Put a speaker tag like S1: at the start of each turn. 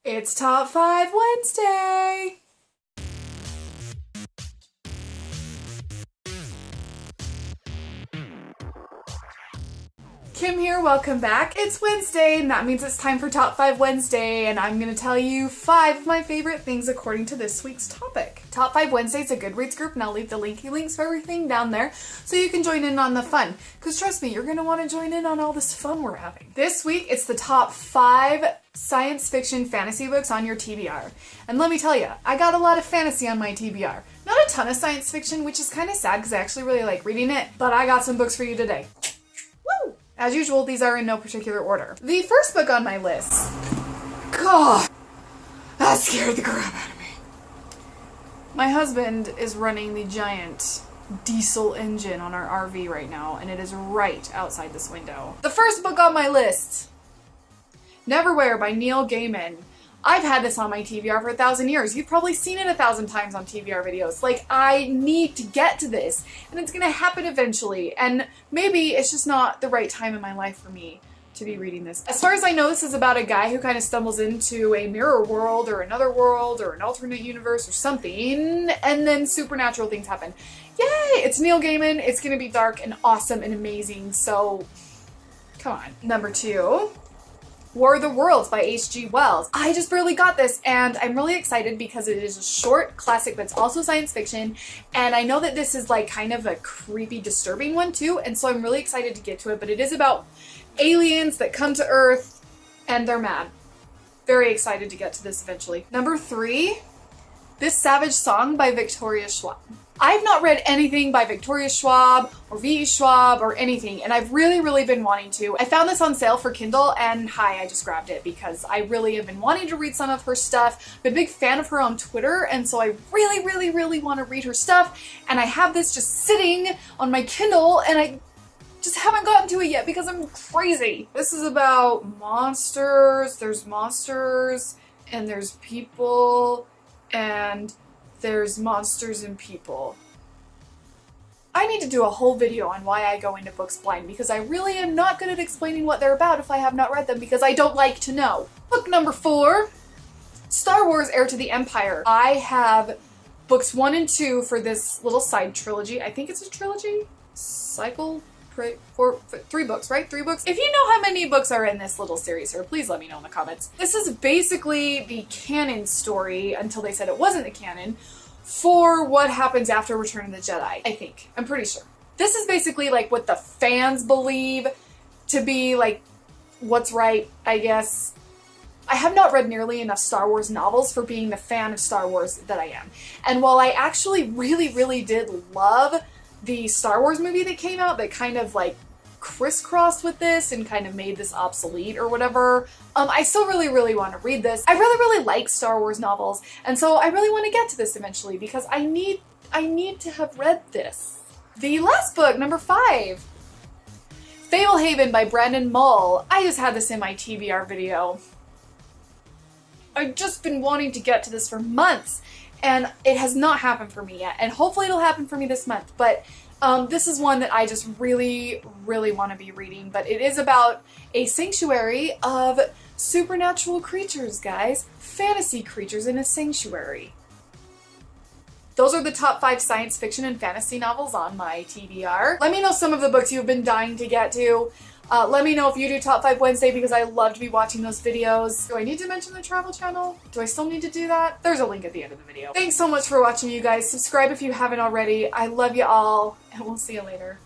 S1: It's Top 5 Wednesday! Kim here, welcome back. It's Wednesday, and that means it's time for Top 5 Wednesday, and I'm gonna tell you 5 of my favorite things according to this week's topic. Top 5 Wednesday is a Goodreads group, and I'll leave the links for everything down there so you can join in on the fun. Because trust me, you're gonna want to join in on all this fun we're having. This week, it's the top 5 science fiction fantasy books on your TBR. And let me tell you, I got a lot of fantasy on my TBR. Not a ton of science fiction, which is kind of sad because I actually really like reading it, but I got some books for you today. Woo! As usual, these are in no particular order. The first book on my list, God, that scared the crap out of me. My husband is running the giant diesel engine on our RV right now, and it is right outside this window. The first book on my list, Neverwhere by Neil Gaiman. I've had this on my TBR for 1,000 years. You've probably seen it 1,000 times on TBR videos. Like, I need to get to this, and it's gonna happen eventually, and maybe it's just not the right time in my life for me to be reading this. As far as I know, this is about a guy who kind of stumbles into a mirror world or another world or an alternate universe or something, and then supernatural things happen. Yay! It's Neil Gaiman. It's gonna be dark and awesome and amazing, so come on. Number 2. War of the Worlds by H.G. Wells. I just barely got this, and I'm really excited because it is a short classic, but it's also science fiction, and I know that this is like kind of a creepy, disturbing one too, and so I'm really excited to get to it, but it is about aliens that come to Earth, and they're mad. Very excited to get to this eventually. Number 3, This Savage Song by Victoria Schwab. I've not read anything by Victoria Schwab or V.E. Schwab or anything, and I've really been wanting to. I found this on sale for Kindle, and I just grabbed it because I really have been wanting to read some of her stuff. I'm a big fan of her on Twitter, and so I really want to read her stuff, and I have this just sitting on my Kindle, and I just haven't gotten to it yet because I'm crazy. This is about monsters. There's monsters, and there's people, and there's monsters and people. I need to do a whole video on why I go into books blind because I really am not good at explaining what they're about if I have not read them because I don't like to know. Book number 4, Star Wars Heir to the Empire. I have books 1 and 2 for this little side trilogy. I think it's a trilogy? Cycle? 3 books, right? 3 books? If you know how many books are in this little series here, please let me know in the comments. This is basically the canon story, until they said it wasn't the canon, for what happens after Return of the Jedi, I think. I'm pretty sure. This is basically like what the fans believe to be like what's right, I guess. I have not read nearly enough Star Wars novels for being the fan of Star Wars that I am. And while I actually really did love the Star Wars movie that came out that kind of like crisscrossed with this and kind of made this obsolete or whatever, I still really want to read this. I really like Star Wars novels, and so I really want to get to this eventually because I need to have read this. The last book, number 5, Fablehaven by Brandon Mull. I just had this in my TBR video. I've just been wanting to get to this for months, and it has not happened for me yet, and hopefully it'll happen for me this month, but this is one that I just really want to be reading, but it is about a sanctuary of supernatural creatures, guys. Fantasy creatures in a sanctuary. Those are the top 5 science fiction and fantasy novels on my TBR. Let me know some of the books you've been dying to get to. Let me know if you do Top 5 Wednesday because I love to be watching those videos. Do I need to mention the travel channel? Do I still need to do that? There's a link at the end of the video. Thanks so much for watching, you guys. Subscribe if you haven't already. I love you all, and we'll see you later.